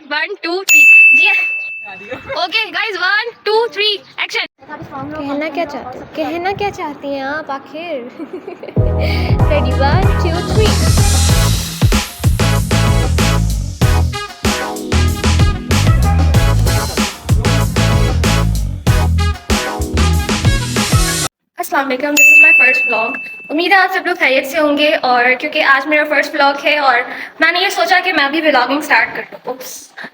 1 2 3 जी okay guys 1 2 3 action. कहना क्या चाहती हैं आप आखिर? रेडी 1 2 3। अस्सलाम वालेकुम, this is my first vlog. उम्मीद है आप सब लोग खैरियत से होंगे। और क्योंकि आज मेरा फर्स्ट व्लॉग है और मैंने ये सोचा कि मैं भी व्लॉगिंग स्टार्ट कर दूँ। उप्स,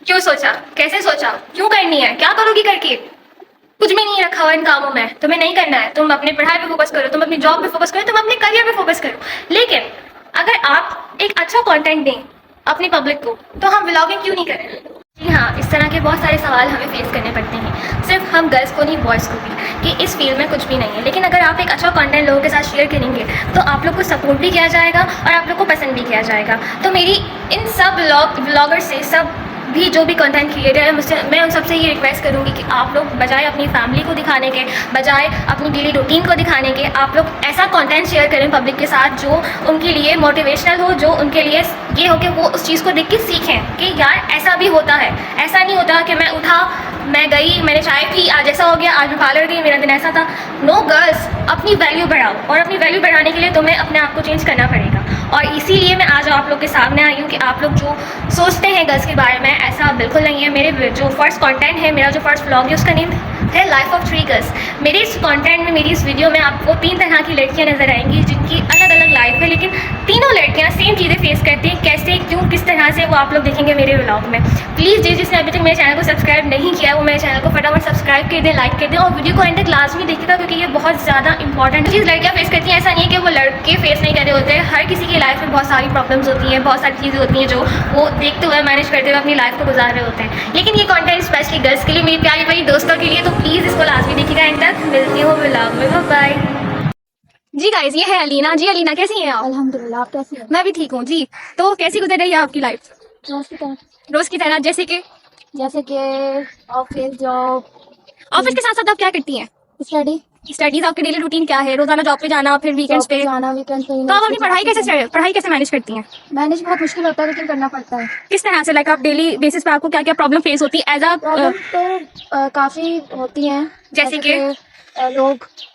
क्यों सोचा, कैसे सोचा, क्यों करनी है, क्या करोगी करके? कुछ भी नहीं रखा हुआ इन कामों में, तुम्हें नहीं करना है। तुम अपनी पढ़ाई पे फोकस करो, तुम अपनी जॉब पे फोकस करो, तुम अपने करियर पे फोकस करो। लेकिन अगर आप एक अच्छा कंटेंट दें अपनी पब्लिक को, तो हम व्लॉगिंग क्यों नहीं करें? जी हाँ, इस तरह के बहुत सारे सवाल हमें फेस करने पड़ते हैं, सिर्फ हम गर्ल्स को नहीं बॉयज़ को भी, कि इस फील्ड में कुछ भी नहीं है। लेकिन अगर आप एक अच्छा कंटेंट लोगों के साथ शेयर करेंगे तो आप लोग को सपोर्ट भी किया जाएगा और आप लोग को पसंद भी किया जाएगा। तो मेरी इन सब व्लॉगर से, सब भी जो भी कंटेंट क्रिएटर है, मुझसे मैं उन सबसे ये रिक्वेस्ट करूँगी कि आप लोग बजाय अपनी फैमिली को दिखाने के, बजाय अपनी डेली रूटीन को दिखाने के, आप लोग ऐसा कंटेंट शेयर करें पब्लिक के साथ जो उनके लिए मोटिवेशनल हो, जो उनके लिए ये हो कि वो उस चीज़ को देख के सीखें कि यार ऐसा भी होता है। ऐसा नहीं होता कि मैं उठा, मैं गई, मैंने चाय पी, आज ऐसा हो गया, आज मैं पार्लर गई, मेरा दिन ऐसा था। नो गर्ल्स, अपनी वैल्यू बढ़ाओ और अपनी वैल्यू बढ़ाने के लिए तुम्हें अपने आप को चेंज करना पड़ेगा। और इसीलिए मैं आज आप लोग के सामने आई हूँ कि आप लोग जो सोचते हैं गर्ल्स के बारे में, ऐसा बिल्कुल नहीं है। मेरे जो फर्स्ट कंटेंट है, मेरा जो फर्स्ट व्लॉग है, उसका नेम है लाइफ ऑफ 3 गर्ल्स। मेरे इस कंटेंट में, मेरी इस वीडियो में आपको 3 तरह की लड़कियाँ नजर आएंगी जिनकी अलग अलग लाइफ है, लेकिन तीनों लड़कियाँ सेम चीज़ें फेस करती हैं। कैसे, क्यों, किस तरह से, वो आप लोग देखेंगे मेरे व्लॉग में। प्लीज़ जिसने अभी तक मेरे चैनल को सब्सक्राइब नहीं किया वो मेरे चैनल को फटाफट सब्सक्राइब कर दें, लाइक कर दें और वीडियो को एंड तक लाजमी देखिएगा, क्योंकि ये बहुत ज़्यादा इंपॉर्टेंट चीज़ लड़कियाँ फेस करती हैं। ऐसा नहीं है कि वो लड़के फेस नहीं कर रहे होते हैं, हर किसी की लाइफ में बहुत सारी प्रॉब्लम्स होती हैं, बहुत सारी चीज़ें होती हैं जो वो देखते हुए, मैनेज करते हुए अपनी लाइफ को गुजार रहे होते हैं। लेकिन ये कंटेंट स्पेशली गर्ल्स के लिए, मेरी प्यारी प्यारी दोस्तों के लिए, तो प्लीज़ इसको लाजमी देखिएगा एंड तक। मिलती हूँ व्लॉग में, बाय जी। गाइस, ये है अलीना। जी अलीना, कैसी हैं आप? अल्हम्दुलिल्लाह, आप कैसी हैं? मैं भी ठीक हूँ जी। तो कैसी गुजर रही है आपकी लाइफ? रोज की तरह। रोज़ की तरह, जैसे कि ऑफिस, जॉब। ऑफिस के साथ साथ आप क्या करती हैं? स्टडीज, आपकी डेली रूटीन क्या है? रोजाना जॉब पे जाना, फिर वीकेंड्स पे जाना, वीकेंड पे। तो आप अपनी पढ़ाई कैसे मैनेज करती हैं? मैनेज बहुत मुश्किल होता है, लेकिन करना पड़ता है। किस तरह से, लाइक आप डेली बेसिस पे आपको क्या क्या प्रॉब्लम फेस होती है एज अ? प्रॉब्लम तो काफी होती हैं, जैसे कि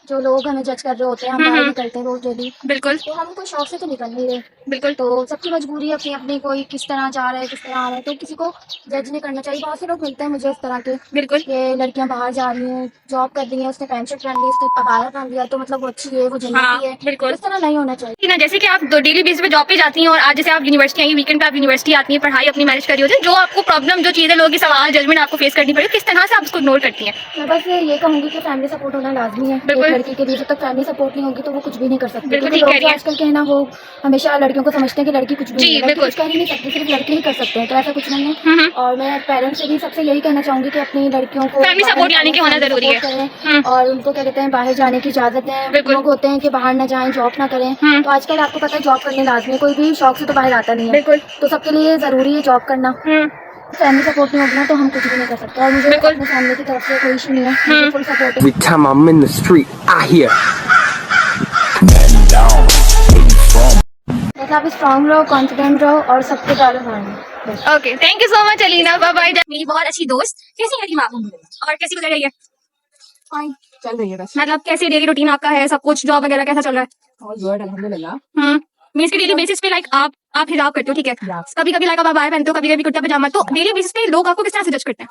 जो लोग हमें जज कर रहे होते हैं, हम बाहर निकलते हैं रोज डेली। बिल्कुल तो हम कोई शौक से तो निकल नहीं रहे, बिल्कुल। तो सबकी मजबूरी है अपनी अपनी, कोई किस तरह जा रहा है, किस तरह आ रहा है, तो किसी को जज नहीं करना चाहिए। बहुत से लोग मिलते हैं मुझे इस तरह के, बिल्कुल कि लड़कियां बाहर जा रही हैं, जॉब कर रही हैं, उसने पैंट शर्ट पहन ली, उसने अबाया पहन लिया, तो मतलब वो अच्छी है, वो हाँ, जन्नती है। बिल्कुल। इस तरह नहीं होना चाहिए ना। जैसे कि आप डेली बेसिस पे जॉब पे जाती हैं और आज जैसे आप यूनिवर्सिटी आई, वीकेंड पे आप यूनिवर्सिटी आती हैं, पढ़ाई अपनी मैनेज कर रही होती है, जो आपको प्रॉब्लम, जो चीजें, लोगों की सवाल, जजमेंट आपको फेस करनी पड़ेगी, किस तरह से आप उसको इग्नोर करती हैं? मैं बस ये कहूंगी कि फैमिली सपोर्ट होना लाजमी है। एक लड़की के लिए जब तक फैमिली सपोर्ट नहीं होगी तो वो कुछ भी नहीं कर सकती। बिल्कुल क्योंकि ठीक कह लोग रही हैं। आजकल के है ना, वो हमेशा लड़कियों को समझते हैं कि लड़की कुछ भी नहीं है, लड़की बिल्कुल। कुछ कर ही नहीं सकती, सिर्फ लड़के ही कर सकते हैं, तो ऐसा कुछ नहीं है। और मैं पेरेंट्स से भी सबसे यही कहना चाहूंगी कि अपनी लड़कियों को फैमिली सपोर्ट यानी कि होना जरूरी है और उनको क्या कहते हैं, बाहर जाने की इजाजत है। लोग होते हैं कि बाहर ना जाएं, जॉब ना करें, तो आजकल आपको पता है जॉब करने लाजमी, कोई भी शौक से तो बाहर आता नहीं है। बिल्कुल। तो सबके लिए जरूरी है जॉब करना। फैमिली सपोर्ट नहीं होगी ना तो हम कुछ भी नहीं कर सकते, और मुझे अपनी फैमिली की तरफ से कोई इशू नहीं है, मुझे फुल सपोर्ट है। Every time I'm in the street, I hear बस आप स्ट्रॉन्ग रहो, कॉन्फिडेंट रहो और सबके डालो मानो। Okay, thank you so much Alina, bye bye. मेरी बहुत अच्छी दोस्त, कैसी है आप और कैसी गुजर रही है? चल रही है बस। मतलब कैसी डेली रूटीन आपका है, सब कुछ, जॉब वगैरह कैसा चल रहा है? ऑल गुड, अल्हम्दुलिल्लाह। मीन्स के डेली बेसिस पे लाइक आप हिजाब करते हो, ठीक है? कभी कभी लाइक आप अबाया पहनते हो, कभी कभी कुर्ता पजामा, तो डेली बेसिस पे लोग आपको किस तरह से जज करते हैं?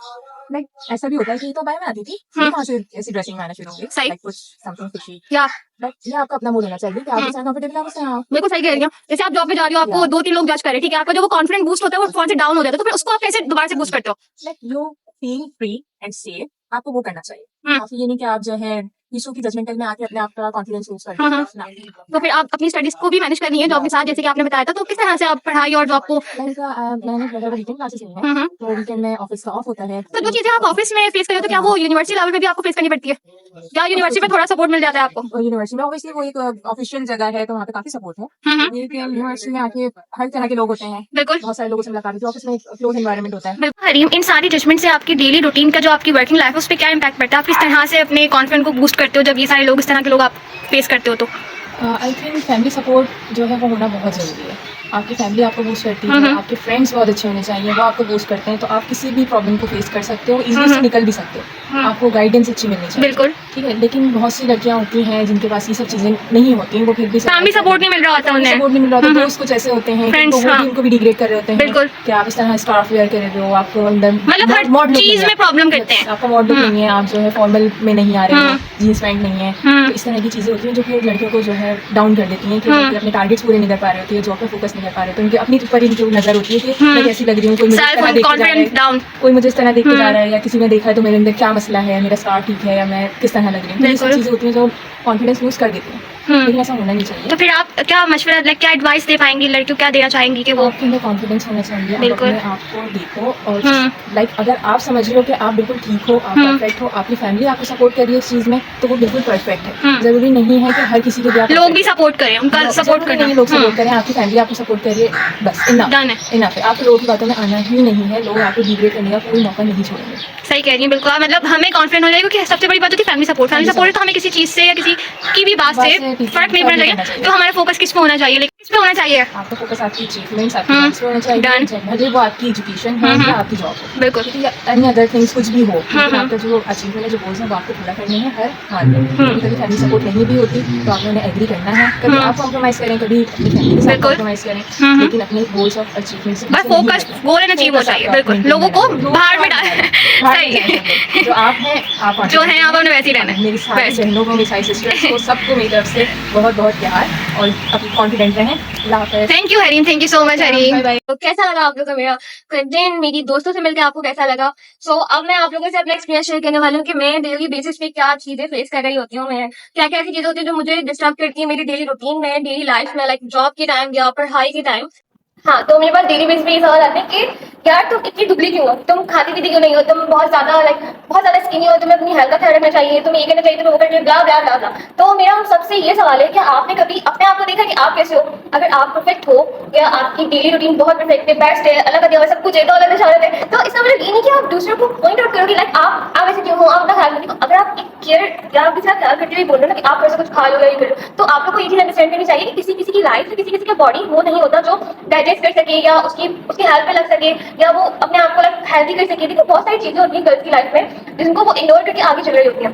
लाइक ऐसा भी होता है कि तो बाय में आती थी, कहाँ से ऐसी ड्रेसिंग मैंने शुरू की, सही। लाइक कुछ समथिंग फिशी, या बट ये आपका अपना मूड होना चाहिए कि आप जहाँ कंफर्टेबल है उससे आप। बिल्कुल सही कह रही हो। जैसे आप जॉब पे जा रही हो, आपको 2-3 लोग जज कर रहे हैं, ठीक है? आपका जो वो कॉन्फिडेंस बूस्ट होता है वो कौन से डाउन हो जाता है, तो फिर उसको आप कैसे दोबारा से बूस्ट करते हो? Like you feel free and safe, आपको वो करना चाहिए। काफी ये नहीं कि आप जो है दूसरों की जजमेंटल में आके अपने आप का कॉन्फिडेंस लूज कर देते हैं। तो फिर आप अपनी स्टडीज को भी मैनेज करनी है जॉब के साथ, जैसे कि आपने बताया था, तो किस तरह से आप पढ़ाई और जॉब को? मैंने वीकेंड क्लासेस ली हैं, तो वीकेंड में ऑफिस का ऑफ होता है। तो जो चीजें आप ऑफिस में फेस करते हो, तो क्या वो यूनिवर्सिटी लेवल पे भी आपको फेस करनी पड़ती है? क्या यूनिवर्सिटी में थोड़ा सपोर्ट मिल जाता है आपको? यूनिवर्सिटी में ऑब्वियसली वो एक ऑफिशियल जगह है, तो वहाँ पे काफी सपोर्ट है। लेकिन यूनिवर्सिटी में आके हर तरह के लोग होते हैं, बिल्कुल। बहुत सारे लोगों से मुलाकात होती है, ऑफिस में एक क्लोज एनवायरनमेंट होता है। बिल्कुल हरीम, इन सारी जजमेंट से आपकी डेली रूटीन का, जो आपकी वर्किंग लाइफ है, उस पर क्या इम्पैक्ट पड़ता है? आप किस तरह से अपने कॉन्फिडेंस को बूस्ट करते हो जब ये सारे लोग, इस तरह के लोग आप फेस करते हो? तो आई थिंक फैमिली सपोर्ट जो है वो होना बहुत ज़रूरी है। आपकी फैमिली आपको बूस्ट करती है, आपके फ्रेंड्स बहुत अच्छे होने चाहिए, वो आपको बूस्ट करते हैं, तो आप किसी भी प्रॉब्लम को फेस कर सकते हो, इजीली से निकल भी सकते हो। आपको गाइडेंस अच्छी मिलनी चाहिए, बिल्कुल। ठीक है। लेकिन बहुत सी लड़कियां होती हैं जिनके पास ये सब चीज़ें नहीं होती हैं, वो फिर भी फैमिली सपोर्ट नहीं मिल रहा होता उन्हें, सपोर्ट नहीं मिल रहा होता, दोस्त कुछ ऐसे होते हैं Friends, तो वो हाँ। भी उनको भी डिग्रेड कर रहे होते हैं, बिल्कुल। कि आप इस तरह स्कार्फ वेयर कर रहे हो, आपको अंदर मतलब हर मॉडल चीज में प्रॉब्लम करते हैं। आपका मॉडल नहीं है, आप जो है फॉर्मल में नहीं आ रहे हो, जीन्स पैंट नहीं है, तो इस तरह की चीज़ें होती हैं जो फिर लड़कियों को जो है डाउन कर देती हैं, कि वो अपने टारगेट्स पूरे नहीं कर पा रहे होते हैं, जॉब पे फोकस नहीं कर पा रहे, तो उनके अपनी ऊपर ही जो नजर होती है कि मैं कैसी लग रही हूँ, कोई मुझे इस तरह देख के जा रहा कॉन्फिडेंस है, डाउन। कोई मुझे इस तरह देख के जा रहा है, या किसी ने देखा है तो मेरे अंदर क्या मसला है, मेरा स्कार्फ ठीक है या मैं किस तरह लग रही हूँ, तो ये सब बिल्कुल। चीज़ें होती हैं जो कॉन्फिडेंस लूज कर देती हैं, लेकिन ऐसा होना नहीं चाहिए। तो फिर आप क्या मशवरा, लाइक क्या एडवाइस दे पाएंगी लड़कियों, क्या देना चाहेंगी कि वो आपके अंदर कॉन्फिडेंस होना चाहिए, आप बिल्कुल। अपने आप को देखो, और लाइक अगर आप समझ रहे हो कि आप बिल्कुल ठीक हो, आप परफेक्ट हो, आपकी फैमिली आपको सपोर्ट कर रही है इस चीज़ में, तो वो बिल्कुल परफेक्ट है। जरूरी नहीं है कि हर किसी के लिए आप लोग भी सपोर्ट करें, उनका सपोर्ट करना। लोग सपोर्ट करें, आपकी फैमिली आपको सपोर्ट कर रही है, बस Done है। इनफ है। आपको लोगों की बातों में आना ही नहीं है, लोग आपको डिग्रेड करने का कोई मौका नहीं छोड़ेंगे। सही कह रही है, बिल्कुल। मतलब हमें कॉन्फिडेंट हो जाए, क्योंकि सबसे बड़ी बात होती है फैमिली सपोर्ट। फैमिली सपोर्ट है तो हमें किसी चीज़ से या किसी की भी बात से फर्क नहीं पड़ना चाहिए। तो हमारा फोकस किस पे होना चाहिए, लेकिन किस पे होना चाहिए? आपका फोकस आपकी अचीवमेंट्स, आपकी goals पे होना चाहिए, Done। चाहे भले वो आपकी एजुकेशन हो या आपकी जॉब हो, बिल्कुल। एनी अदर थिंग्स कुछ भी हो, लेकिन आपका जो अचीवमेंट है, जो गोल्स हैं, वो आपको पूरा करने हैं हर हाल में। कभी कभी फैमिली सपोर्ट नहीं भी होती तो आपने उन्हें एग्री करना है, कभी आप कॉम्प्रोमाइज़ करें, कभी अपनी फैमिली के साथ बिल्कुल। कॉम्प्रोमाइज़ करें, लेकिन अपने गोल्स ऑफ अचीवमेंट से बस पीछे नहीं फोकस हटना। गोल एंड अचीव होना चाहिए, बिल्कुल। लोगों को बाहर में डाल सही। जो आप हैं, आप जो है आप उन्हें वैसे ही रहना है। मेरी सारी Best। बहनों को, मेरी सारी सिस्टर्स को, सबको मेरी तरफ से बहुत बहुत प्यार, और अपनी कॉन्फिडेंट रहें। अल्लाह हाफ़िज़। Thank you Hareen, thank you so much Hareen. Bye bye। तो कैसा लगा आप लोगों को मेरा कंटेंट, मेरी दोस्तों से मिलकर आपको कैसा लगा? सो अब मैं आप लोगों से अपना एक्सपीरियंस शेयर करने वाली हूँ कि मैं डेली बेसिस पे क्या चीजें फेस कर रही होती हूँ, मैं क्या क्या ऐसी चीजें होती है जो मुझे डिस्टर्ब करती है मेरी डेली रूटीन में, डेली लाइफ में, लाइक जॉब के टाइम या पढ़ाई के टाइम। हाँ, तो मेरे पास डेली बेसिस पे ये सवाल आते हैं कि यार तुम इतनी दुबली क्यों हो, तुम खाती पीती क्यों नहीं हो, तुम बहुत ज्यादा स्किनी हो, तुम्हें अपनी हेल्थ का ख्याल रखना चाहिए, तुम्हें ये करना चाहिए, तुम्हें वो करना चाहिए, ब्ला ब्ला ब्ला ब्ला। तो मेरा हम सबसे ये सवाल है कि आपने कभी अपने आप को देखा कि आप कैसे हो? अगर आप परफेक्ट हो या आपकी डेली रूटीन बहुत परफेक्ट है, बेस्ट है, अल्लाह का दिया हुआ सब कुछ है, तो अलग इशारे है, तो इसका मतलब ये नहीं कि आप दूसरों को पॉइंट आउट करोगे लाइक आप ऐसे क्यों हो, आप अपना ख्याल रखो। अगर आप एक केयर या किसी का ख्याल करते हुए बोल रहे हो ना कि आप ऐसा कुछ खा लो या ये करो, तो आप लोग को ये चीज अंडरस्टैंड करनी चाहिए कि किसी किसी की लाइफ में, किसी किसी का बॉडी वो नहीं होता जो डाइजेस्ट कर सके या उसकी हेल्थ पे लग सके या वो अपने आप को हेल्दी कर सके। देखो बहुत सारी चीजें होती हैं गर्ल्स की लाइफ में जिनको वो इग्नोर करके आगे चल रही होती हैं।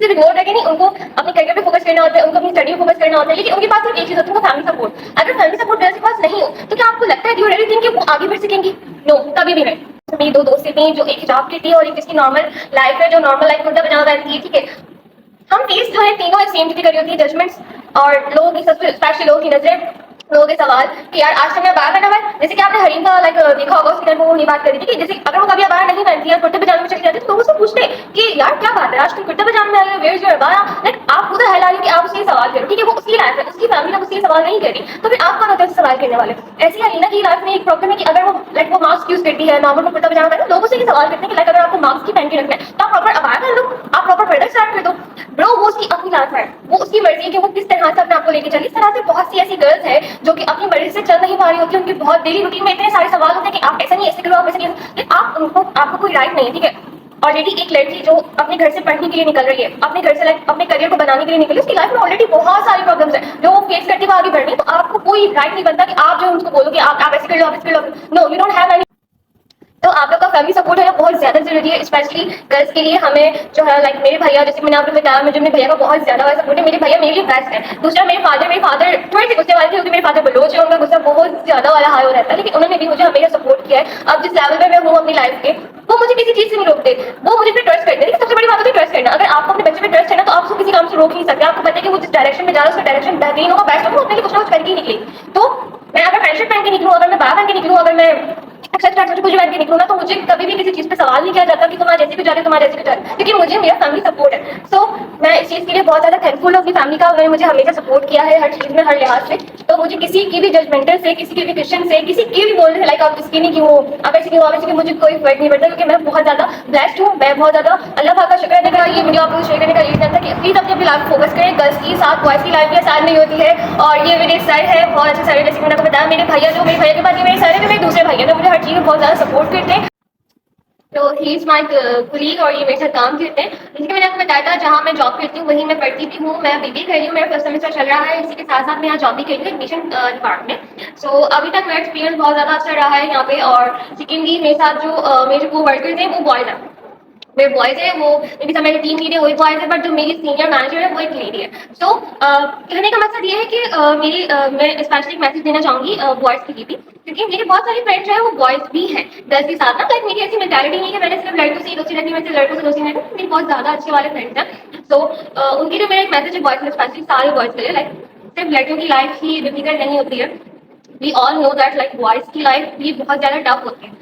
सिर्फ इग्नोर करके नहीं, उनको अपने करियर पे फोकस करना होता है, उनको अपनी स्टडी पे फोकस करना होता है, लेकिन उनके पास सिर्फ एक चीज होती है, उनका फैमिली सपोर्ट। अगर फैमिली सपोर्ट गर्ल्स के पास नहीं हो तो क्या आपको लगता है ड्यू एवरीथिंग कि वो आगे बढ़ सकेंगी? नो, कभी भी नहीं। तो मेरी दो दोस्तें थी, जो एक हिजाब की थी और एक जिसकी नॉर्मल लाइफ है, जो नॉर्मल लाइफ कुर्ता पजामा पहनती है, ठीक है। हम फेस जो है तीनों सेम चीजें करी होती है, जजमेंट्स और लोगों की, सबसे स्पेशली लोगों की नजर, लोगों के सवाल कि यार आज तक मैं बाहर पहना हुआ है। जैसे कि आपने हरीम का देखा होगा, उसकी वो नहीं बात करी थी कि जैसे अगर वो कभी बाहर नहीं पहनती है, कुर्ते पजामे में चली जाती है, तो लोग उससे पूछते कि यार क्या बात है, आज तुम कुर्ते पजामे में आ गए, where is your abaya? Like आप खुद हला कि आप उससे सवाल करो, ठीक है, वो उसकी लाइफ है, उसकी फैमिली ने उससे सवाल नहीं करी, तो फिर आप कौन होते हैं सवाल करने वाले? ऐसी हरीना की लाइफ में एक प्रॉब्लम है कि अगर वो मास्क यूज करती है, नॉर्मल कुर्ता पजामा पहनो, लोग उससे सवाल करते हैं कि लाइक अगर आपको मास्क की पहन के रखना है तो आप प्रॉपर अबाया पहन लो, आप प्रॉपर पर्दा स्टार्ट कर दो। ब्रो, वो उसकी अपनी लाइफ है, वो उसकी मर्जी है कि वो किस तरह से अपने आपको लेके चले। इस तरह से बहुत सी ऐसी गर्ल्स है जो कि अपनी मर्जी से चल नहीं पा रही होती है, उनकी बहुत डेली रूटीन में इतने सारे सवाल होते हैं कि आप ऐसा नहीं, ऐसे करो, आप ऐसे नहीं, लेकिन आपको कोई राइट नहीं है, ठीक है। ऑलरेडी एक लड़की जो अपने घर से पढ़ने के लिए निकल रही है, अपने घर से लाइक अपने करियर को बनाने के लिए निकली, उसकी लाइफ में ऑलरेडी बहुत सारी प्रॉब्लम्स है जो वो फेस करती हुए आगे बढ़ रही है, तो आपको कोई राइट नहीं बनता कि आप जो उनको बोलो कि आप ऐसे कर लो, आप ऐसे कर लो। No, you don't have any. तो आप लोग का फैमिली सपोर्ट है बहुत ज्यादा जरूरी है, स्पेशली गर्ल्स के लिए। हमें जो है लाइक मेरे भैया, जैसे मैंने आपको बताया, मुझे मेरे भैया का बहुत ज्यादा सपोर्ट है। मेरे भैया मेरे लिए बेस्ट है। दूसरा मेरे फादर थोड़े से गुस्से वाले थे, क्योंकि मेरे फादर बलोच है, उनका गुस्सा बहुत ज्यादा वाला हाई हो रहता है, लेकिन उन्होंने भी मुझे हमेशा सपोर्ट किया है। अब जिस लेवल पे मैं हूँ अपनी लाइफ के, वो मुझे किसी चीज से नहीं रोकते, वो मुझे पे ट्रस्ट करते हैं। सबसे बड़ी बात होती है ट्रस्ट करना। अगर आपको अपने बच्चे पे ट्रस्ट है ना, तो आप उसको किसी काम से रोक नहीं सकते। आपको पता है कि वो जिस डायरेक्शन में जा रहा है उसका डायरेक्शन बेहतरीन होगा, बेस्ट होगा, अपने लिए कुछ ना कुछ करके ही निकली। तो मैं अगर पैंट शर्ट पहन के निकलूँ, अगर मैं बाहर पहन के निकलूँ, अगर मैं एक्स्ट्रा कुछ पहन के निकलूँ ना, तो मुझे कभी भी किसी चीज पे सवाल नहीं किया जाता कि तुम आज ऐसे क्यों जा रहे हो, तुम आज ऐसे क्यों जा रहे हो, क्योंकि मुझे मेरा फैमिली सपोर्ट है। सो मैं इस चीज के लिए बहुत ज्यादा थैंकफुल हूँ अपनी फैमिली का। उन्होंने मुझे हमेशा सपोर्ट किया है हर चीज में, हर लिहाज से। तो मुझे किसी की भी जजमेंटल से, किसी की भी क्वेश्चन से, किसी की भी बोलने से लाइक आप इसकी नहीं क्यों हो, आप ऐसे क्यों, आप ऐसे क्यों, मुझे कोई फर्क नहीं पड़ता, क्योंकि मैं बहुत ज्यादा ब्लेस्ड हूँ। मैं बहुत ज्यादा अल्लाह पाक का शुक्र अदा कर ये वीडियो आपको शेयर करने का रीजन था कि प्लीज अपनी लाइफ फोकस करें। गर्ल्स की साथ बॉयज की लाइफ भी आसान नहीं होती है, और ये मेरे सर है, बहुत अच्छे सर है, जैसे मैंने आपको बताया। मेरे भैया, जो मेरे भैया के बाद ये मेरे सर है, मेरे दूसरे भैया जो मुझे हर चीज़ में बहुत ज़्यादा सपोर्ट करते हैं। तो ही इज माई कुलीग और ये मेरे साथ काम करते हैं। जैसे मैंने आपको बताया था, जहाँ मैं जॉब करती हूँ वहीं मैं पढ़ती भी हूँ। मैं बीबी कर रही हूँ, मेरा फर्स्ट सेमेस्टर चल रहा है। इसी के साथ साथ मैं यहाँ जॉब भी कर रही हूँ एडमिशन डिपार्टमेंट में। सो अभी तक मेरा एक्सपीरियंस बहुत ज़्यादा अच्छा रहा है यहाँ पे। और सेकेंडली मेरे साथ जो मेरे को वर्कर्स हैं वो बॉयज़ हैं, मेरे बॉयज है वो, मेरी सब मेरी टीम लीड है वही बॉयज है, बट जो मेरी सीनियर मैनेजर है वो एक लेडी है। सो कहने का मकसद ये है कि मैं स्पेशली मैसेज देना चाहूंगी बॉयज के लिए भी, क्योंकि मेरे बहुत सारे फ्रेंड्स जो है वो बॉयज भी हैं गर्ल्स के साथ ना। लाइक मेरी ऐसी मेंटालिटी नहीं है कि मैंने सिर्फ लड़कों से ही दोस्ती रखी, मैं सिर्फ लड़कों से दोस्ती नहीं रखी। मेरे बहुत ज्यादा अच्छे वाले फ्रेंड्स हैं। सो उनके लिए मेरा एक मैसेज है बॉयज में, स्पेशली सारे बॉयज के लिए। लाइक सिर्फ लड़कियों की लाइफ ही डिफिकल्ट नहीं होती है। We all know that like boys की लाइफ भी बहुत ज्यादा टफ होती है।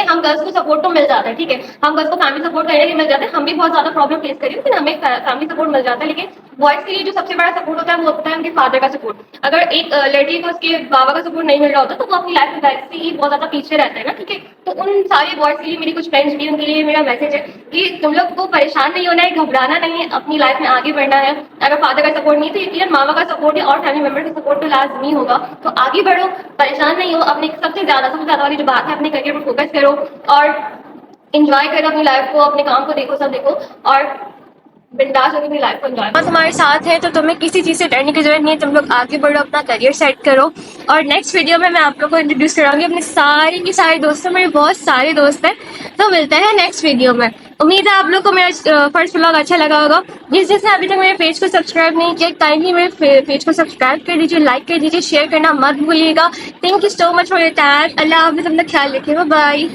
हम गर्ल्स को सपोर्ट तो मिल जाता है, ठीक है, हम गर्ल्स को फैमिली सपोर्ट करने के लिए मिल जाता है। हम भी बहुत ज्यादा प्रॉब्लम फेस करी, लेकिन हमें फैमिली सपोर्ट मिल जाता है। लेकिन बॉयज के लिए जो सबसे बड़ा सपोर्ट होता है वो होता है उनके फादर का सपोर्ट। अगर एक लड़की को उसके बाबा का सपोर्ट नहीं मिल रहा होता तो वो अपनी लाइफ में वैसे ही बहुत ज्यादा पीछे रहता है ना, ठीक है। तो उन सारे बॉयज के लिए मेरी कुछ फ्रेंड्स भी, उनके लिए मेरा मैसेज है कि तुम लोग को परेशान नहीं होना है, घबराना नहीं है, अपनी लाइफ में आगे बढ़ना है। अगर फादर का सपोर्ट नहीं तो यकीनन मामा का सपोर्ट है और फैमिली मेंबर का सपोर्ट तो लाजमी होगा। तो आगे बढ़ो, परेशान नहीं हो। अपने सबसे ज्यादा वाली जो बात है, अपने करियर पर फोकस करो और एंजॉय करो अपनी लाइफ को, अपने काम को देखो, सब देखो और बिंदास होकर अपनी लाइफ को एंजॉय करो। तुम्हारे साथ है तो तुम्हें किसी चीज से डरने की जरूरत नहीं है। तुम लोग आगे बढ़ो, अपना करियर सेट करो। और नेक्स्ट वीडियो में मैं आप लोग को इंट्रोड्यूस कराऊंगी अपने सारे के सारे दोस्तों। मेरे बहुत सारे दोस्त हैं, तो मिलते हैं नेक्स्ट वीडियो में। उम्मीद है आप लोग को मेरा फर्स्ट व्लॉग अच्छा लगा होगा। जिसने अभी तक मेरे पेज को सब्सक्राइब नहीं किया, काइंडली मेरे पेज को सब्सक्राइब कर दीजिए, लाइक कर दीजिए, शेयर करना मत भूलिएगा। Thank you so much for your time. अल्लाह हाफिज़, अपना ख्याल रखिए, बाय बाय।